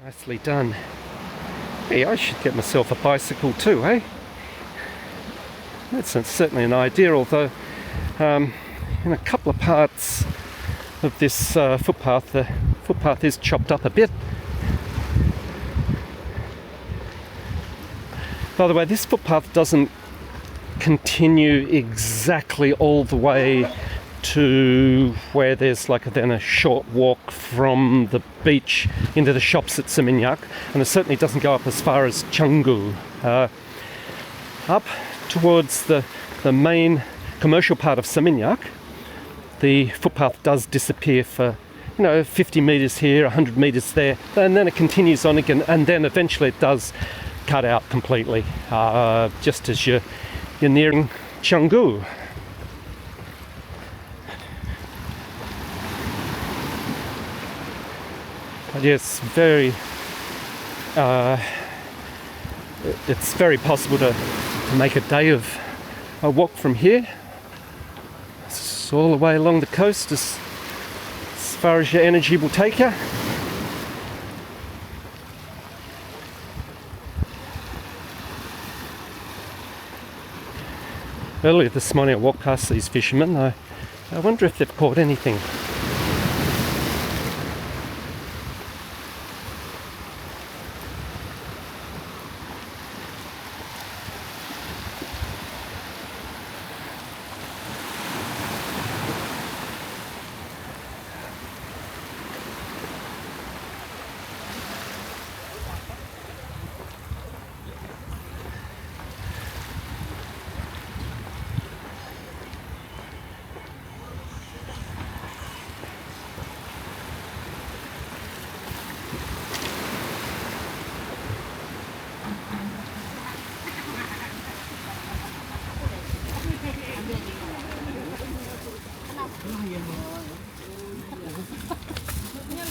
Nicely done. Hey, I should get myself a bicycle too, eh? That's certainly an idea, although in a couple of parts of this footpath, the footpath is chopped up a bit. By the way, this footpath doesn't continue exactly all the way to where there's then a short walk from the beach into the shops at Seminyak, and it certainly doesn't go up as far as Canggu. Up towards the main commercial part of Seminyak, the footpath does disappear for 50 metres here, 100 metres there, and then it continues on again, and then eventually it does cut out completely, just as you're nearing Canggu. But yes, it's very possible to make a day of a walk from here. It's all the way along the coast as far as your energy will take you. Earlier this morning I walked past these fishermen. I wonder if they've caught anything.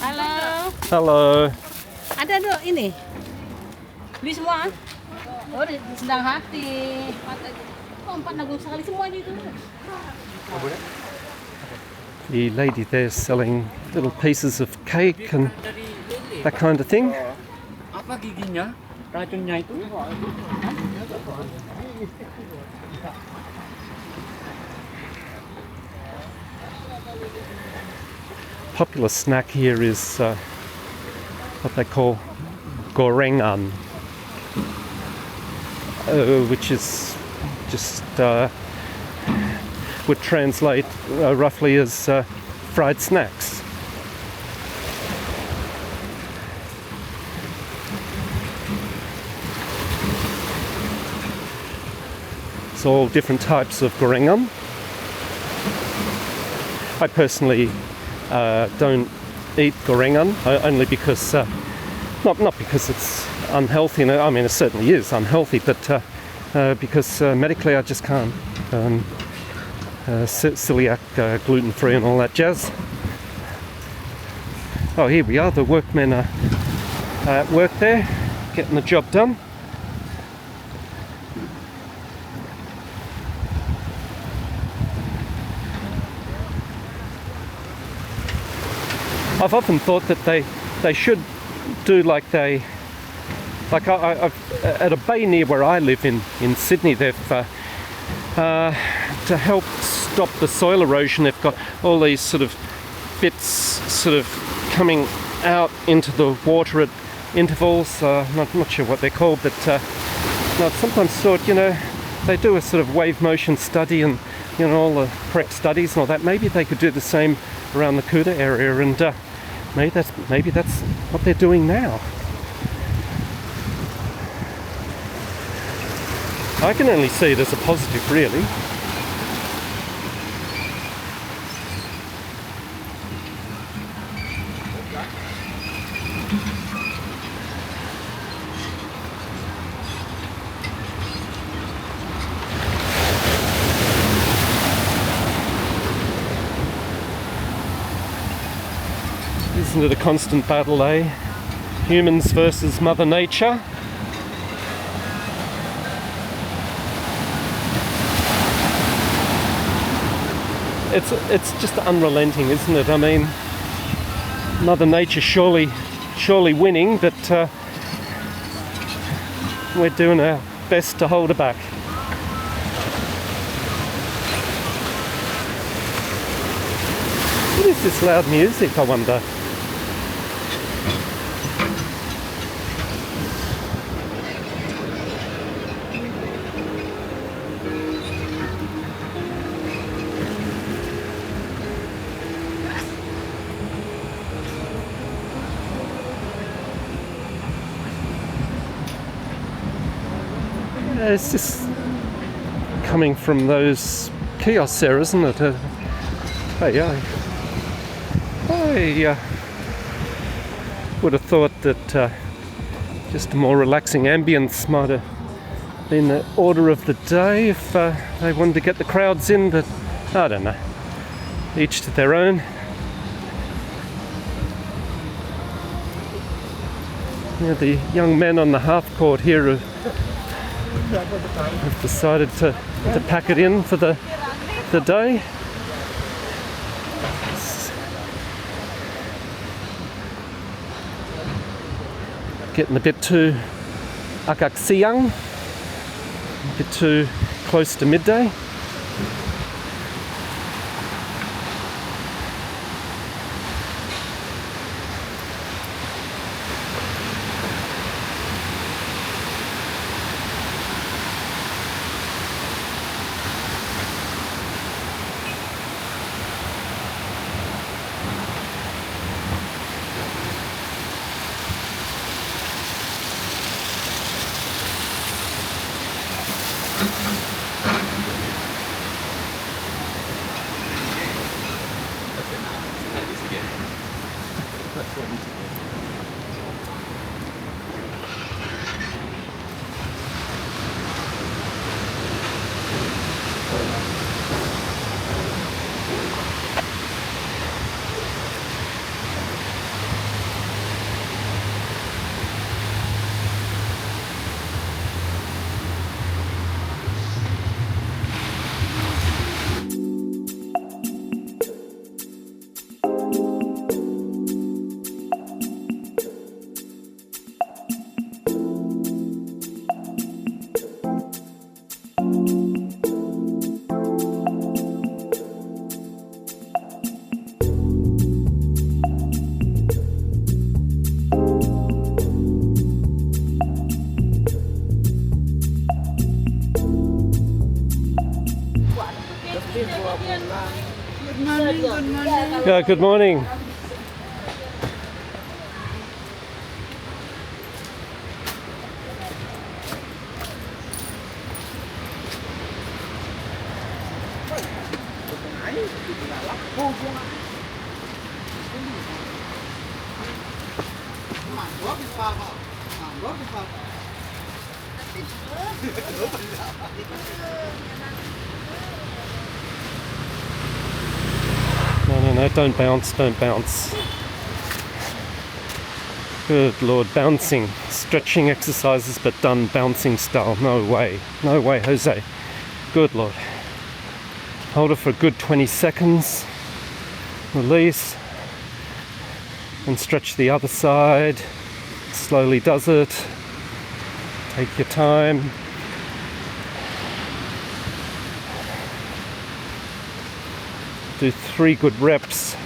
Halo. Halo. Ada dok ini. Beli semua? Oh, sedang hati. Oh, 4 nanggung sekali semua itu. The lady there selling little pieces of cake and that kind of thing. Apa giginya? Racunnya itu? Popular snack here is what they call gorengan, which is just would translate roughly as fried snacks. It's all different types of gorengan. I personally don't eat gorengan, only because not because it's unhealthy. I mean, it certainly is unhealthy, but because medically I just can't. Celiac, gluten-free and all that jazz. Oh, here we are. The workmen are at work there, getting the job done. I've often thought that they should do like at a bay near where I live in Sydney, they've to help stop the soil erosion, they've got all these sort of bits sort of coming out into the water at intervals. Not sure what they're called, but I've sometimes thought, they do a sort of wave motion study and all the correct studies and all that. Maybe they could do the same around the Kuta area, and maybe that's what they're doing now. I can only see it as a positive, really. Isn't it a constant battle, eh? Humans versus Mother Nature. It's just unrelenting, isn't it? I mean, Mother Nature surely surely winning, but we're doing our best to hold her back. What is this loud music, I wonder? It's just coming from those kiosks there, isn't it? I would have thought that just a more relaxing ambience might have been the order of the day if they wanted to get the crowds in, but I don't know. Each to their own. Yeah, the young men on the half court here have decided to pack it in for the day. It's getting a bit too agak siang, a bit too close to midday. Yeah, good morning. No, don't bounce, don't bounce. Good Lord, bouncing. Stretching exercises, but done bouncing style. No way, Jose. Good Lord. Hold it for a good 20 seconds. Release. And stretch the other side. Slowly does it. Take your time. Do 3 good reps.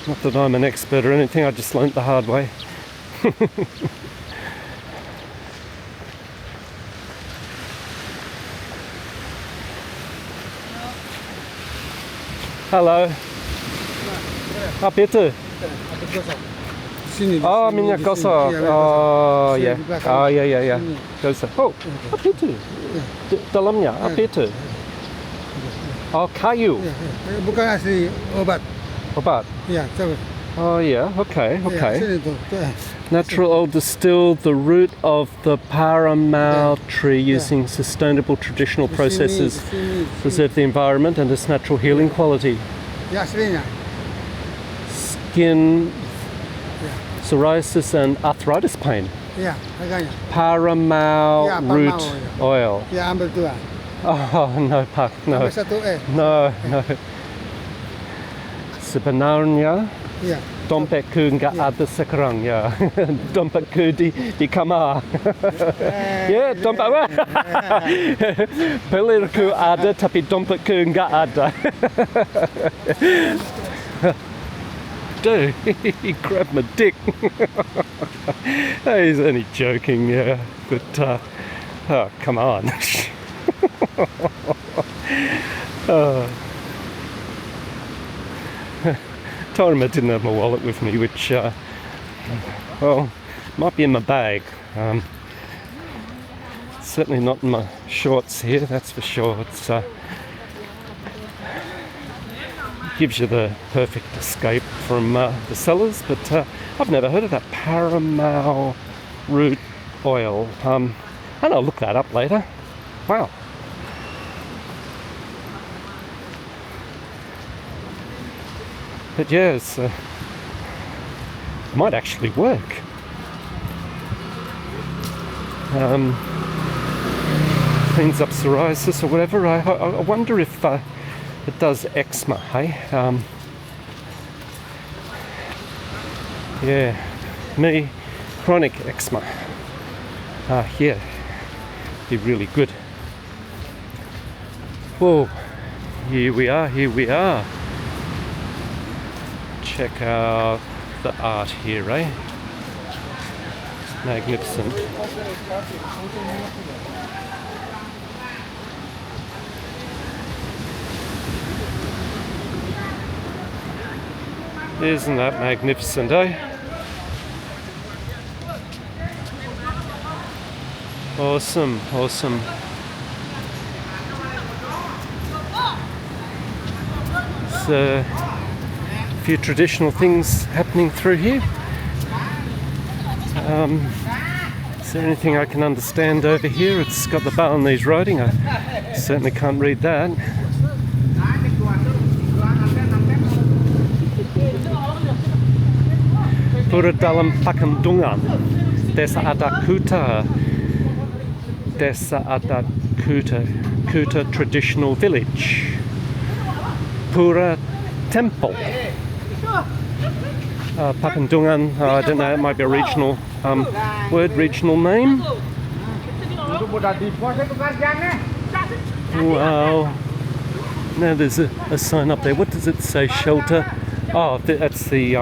Not that I'm an expert or anything, I just learnt the hard way. Hello. Ah, bitte. Oh, minyak gosok. Oh, yeah. Oh, yeah. Gosok. Oh, apa itu? Dalamnya, apa itu? Oh, kayu. Bukan asli obat. Obat? Ya, coba. Oh, yeah. Okay. Sini tu. Natural oil distilled the root of the paramount tree using sustainable traditional processes preserve the environment and its natural healing quality. Ya, aslinya. Skin, psoriasis and arthritis pain. Ya, harganya. Paramount Ya, root Paramount, oil. Ya, ambil dua. Oh, no, Pak, no. Ambil satu No, no. Sebenarnya Ya. dompetku nggak ada sekarang ya. Dompetku di kamar. Ya, dompet. Pelirku ada tapi dompetku nggak ada. Dude, he grabbed my dick. He's only joking, yeah. But, oh, come on. Told him I didn't have my wallet with me, which, well, might be in my bag. Certainly not in my shorts here, that's for sure. It's gives you the perfect escape from the cellars, but I've never heard of that Paramount root oil. And I'll look that up later. Wow. But yes, it might actually work. Cleans up psoriasis or whatever. I wonder if it does eczema, hey? Yeah, me, chronic eczema. Yeah, be really good. Whoa, here we are, here we are. Check out the art here, eh? Magnificent. Isn't that magnificent, eh? Awesome, awesome. So, a few traditional things happening through here. Is there anything I can understand over here? It's got the Balinese writing. I certainly can't read that. Pura dalam Pakandungan, desa adat Kuta, desa adat Kuta, Kuta traditional village. Pura temple. Pakandungan, I don't know, it might be a regional word, regional name. Wow. Now there's a sign up there. What does it say? Shelter? Oh, that's the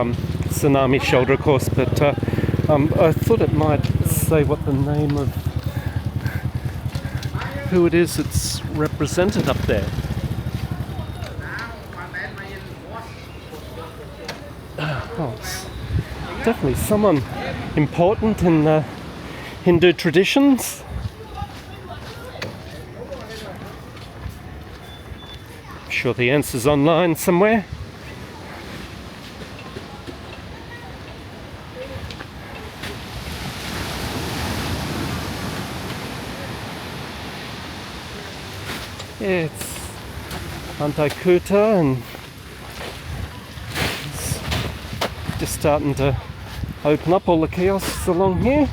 tsunami shelter, of course, but I thought it might say what the name of who it is that's represented up there. Oh, it's definitely someone important in Hindu traditions. I'm sure the answer's online somewhere. Yeah, it's Pantai Kuta, and it's just starting to open up all the kiosks along here.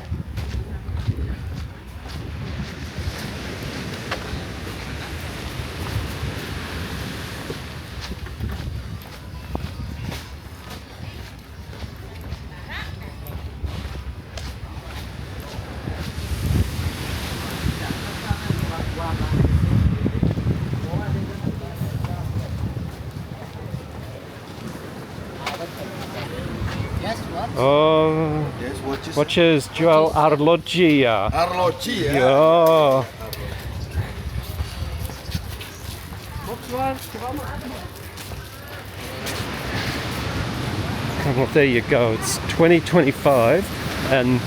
Oh, Yes, watches jual arlogia. Arloji ya. Yeah. Well, there you go. It's 2025, and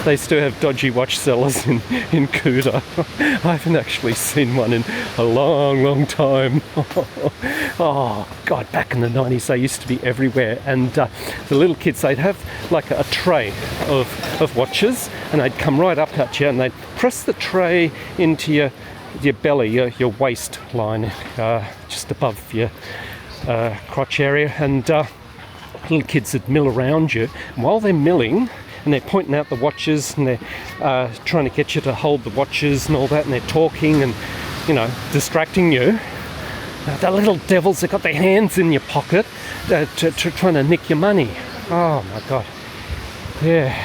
they still have dodgy watch sellers in Kuta. I haven't actually seen one in a long, long time. Oh, God, back in the 90s, they used to be everywhere. And the little kids, they'd have like a tray of watches, and they'd come right up at you, and they'd press the tray into your belly, your waistline, just above your crotch area. And little kids would mill around you. And while they're milling, and they're pointing out the watches, and they're trying to get you to hold the watches and all that, and they're talking and, you know, distracting you. The little devils, they've got their hands in your pocket trying to nick your money. Oh my God. Yeah.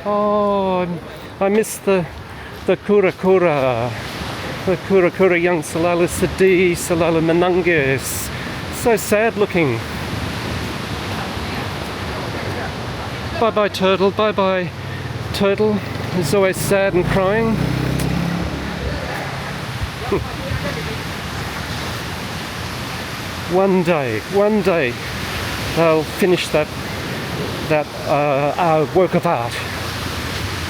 Oh, I miss the kura-kura. The kura-kura yang selalu sedih, selalu menangis. So sad looking. Bye-bye turtle, bye-bye turtle. He's always sad and crying. One day, they'll finish that work of art.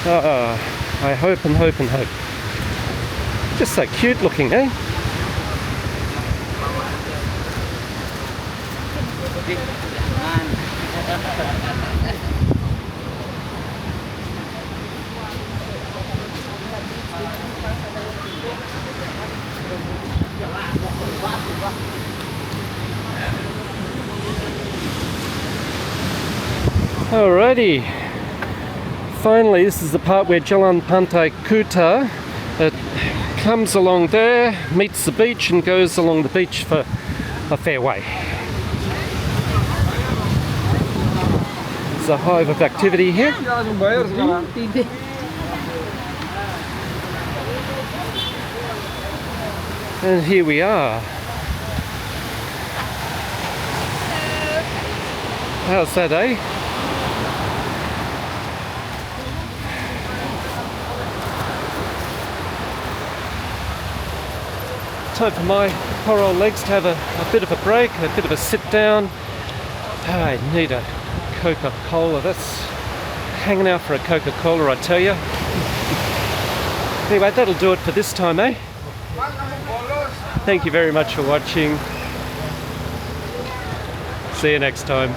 I hope and hope and hope. Just so cute looking, eh? Alrighty. Finally, this is the part where Jalan Pantai Kuta, it comes along there, meets the beach and goes along the beach for a fair way. There's a hive of activity here. And here we are. How's that, eh? Time for my poor old legs to have a bit of a break, a bit of a sit down. I need a Coca-Cola. That's hanging out for a Coca-Cola, I tell you. Anyway, that'll do it for this time, eh? Thank you very much for watching. See you next time.